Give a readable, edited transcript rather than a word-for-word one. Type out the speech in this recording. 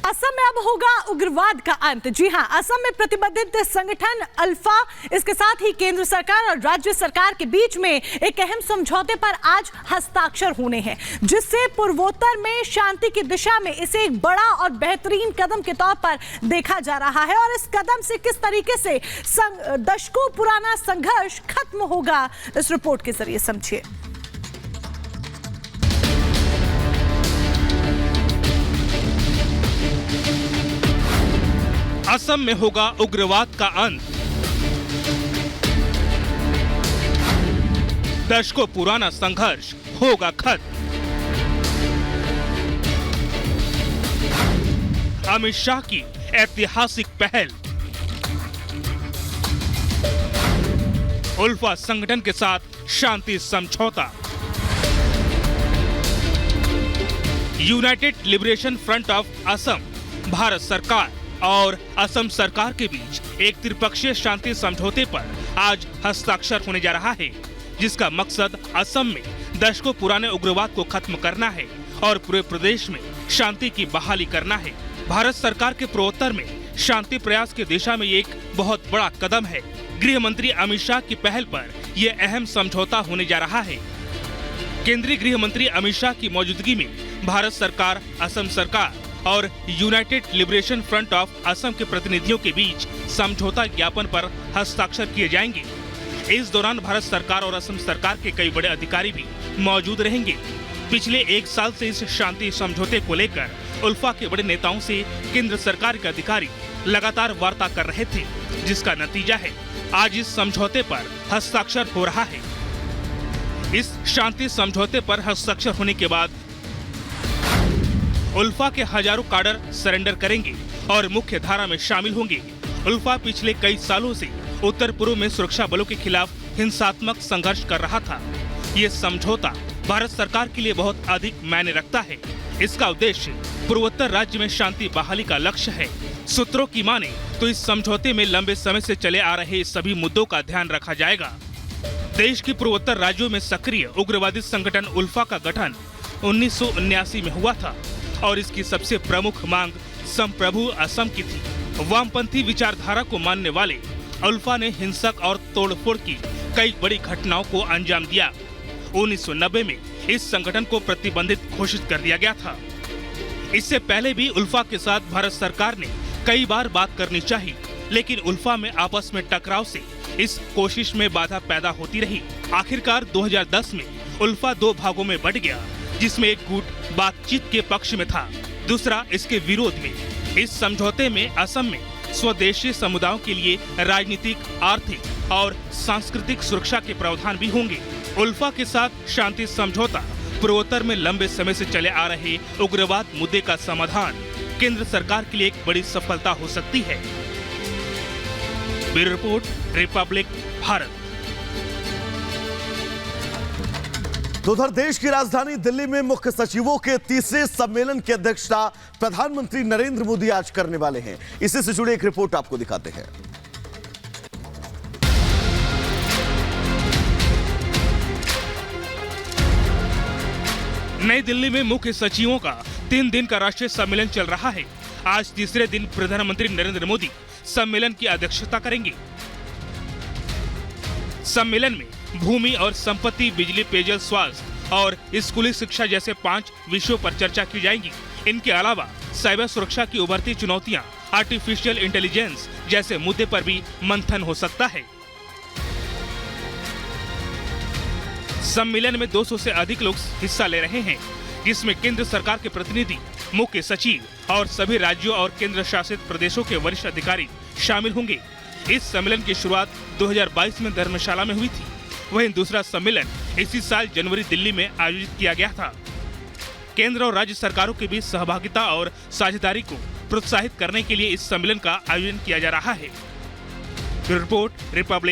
असम में अब होगा उग्रवाद का अंत। जी हां, असम में प्रतिबंधित संगठन अल्फा, इसके साथ ही केंद्र सरकार और राज्य सरकार के बीच में एक अहम समझौते पर आज हस्ताक्षर होने हैं, जिससे पूर्वोत्तर में शांति की दिशा में इसे एक बड़ा और बेहतरीन कदम के तौर पर देखा जा रहा है। और इस कदम से किस तरीके से दशकों पुराना संघर्ष खत्म होगा, इस रिपोर्ट के जरिए समझिए। असम में होगा उग्रवाद का अंत। दशकों पुराना संघर्ष होगा खत्म। अमित शाह की ऐतिहासिक पहल। उल्फा संगठन के साथ शांति समझौता। United liberation front of Assam, Bharat सरकार और असम सरकार के बीच एक त्रिपक्षीय शांति समझौते पर आज हस्ताक्षर होने जा रहा है, जिसका मकसद असम में दशकों पुराने उग्रवाद को खत्म करना है और पूरे प्रदेश में शांति की बहाली करना है। भारत सरकार के पूर्वोत्तर में शांति प्रयास की दिशा में एक बहुत बड़ा कदम है। गृह मंत्री अमित शाह की पहल पर यह अहम समझौता होने जा रहा है। केंद्रीय गृह मंत्री अमित शाह की मौजूदगी में भारत सरकार, असम सरकार और United liberation front of Assam के प्रतिनिधियों के बीच समझौता ज्ञापन पर हस्ताक्षर किए जाएंगे। इस दौरान भारत सरकार और असम सरकार के कई बड़े अधिकारी भी मौजूद रहेंगे। पिछले एक साल से इस शांति समझौते को लेकर उल्फा के बड़े नेताओं से केंद्र सरकार के अधिकारी लगातार वार्ता कर रहे थे, जिसका नतीजा है आज इस समझौते पर हस्ताक्षर हो रहा है। इस शांति समझौते पर हस्ताक्षर होने के बाद उल्फा के हजारों काडर सरेंडर करेंगे और मुख्य धारा में शामिल होंगे। उल्फा पिछले कई सालों से उत्तर पूर्व में सुरक्षा बलों के खिलाफ हिंसात्मक संघर्ष कर रहा था। ये समझौता भारत सरकार के लिए बहुत अधिक मायने रखता है। इसका उद्देश्य पूर्वोत्तर राज्य में शांति बहाली का लक्ष्य है। सूत्रों की माने तो इस समझौते में लंबे समय से चले आ रहे सभी मुद्दों का ध्यान रखा जाएगा। देश के पूर्वोत्तर राज्यों में सक्रिय उग्रवादी संगठन उल्फा का गठन 1979 में हुआ था और इसकी सबसे प्रमुख मांग संप्रभु असम की थी। वामपंथी विचारधारा को मानने वाले उल्फा ने हिंसक और तोड़फोड़ की कई बड़ी घटनाओं को अंजाम दिया। 1990 में इस संगठन को प्रतिबंधित घोषित कर दिया गया था। इससे पहले भी उल्फा के साथ भारत सरकार ने कई बार बात करनी चाहिए, लेकिन उल्फा में आपस में टकराव से इस कोशिश में बाधा पैदा होती रही। आखिरकार 2010 में उल्फा दो भागों में बंट गया, जिसमें एक गुट बातचीत के पक्ष में था, दूसरा इसके विरोध में। इस समझौते में असम में स्वदेशी समुदायों के लिए राजनीतिक, आर्थिक और सांस्कृतिक सुरक्षा के प्रावधान भी होंगे। उल्फा के साथ शांति समझौता पूर्वोत्तर में लंबे समय से चले आ रहे उग्रवाद मुद्दे का समाधान केंद्र सरकार के लिए एक बड़ी सफलता हो सकती है। Bureau report, Republic Bharat. तो उधर देश की राजधानी दिल्ली में मुख्य सचिवों के तीसरे सम्मेलन की अध्यक्षता प्रधानमंत्री नरेंद्र मोदी आज करने वाले हैं। इसी से जुड़ी एक रिपोर्ट आपको दिखाते हैं। नई दिल्ली में मुख्य सचिवों का 3 दिन का राष्ट्रीय सम्मेलन चल रहा है। आज तीसरे दिन प्रधानमंत्री नरेंद्र मोदी सम्मेलन की अध्यक्षता करेंगे। सम्मेलन में भूमि और संपत्ति, बिजली, पेयजल, स्वास्थ्य और स्कूली शिक्षा जैसे 5 विषयों पर चर्चा की जाएगी। इनके अलावा साइबर सुरक्षा की उभरती चुनौतियां, आर्टिफिशियल इंटेलिजेंस जैसे मुद्दे पर भी मंथन हो सकता है। सम्मेलन में 200 से अधिक लोग हिस्सा ले रहे हैं, जिसमें केंद्र सरकार के प्रतिनिधि, मुख्य सचिव और सभी राज्यों और केंद्र शासित प्रदेशों के वरिष्ठ अधिकारी शामिल होंगे। इस सम्मेलन की शुरुआत 2022 में धर्मशाला में हुई थी। वहीं दूसरा सम्मेलन इसी साल जनवरी दिल्ली में आयोजित किया गया था। केंद्र और राज्य सरकारों के बीच सहभागिता और साझेदारी को प्रोत्साहित करने के लिए इस सम्मेलन का आयोजन किया जा रहा है। Bureau report, Republic.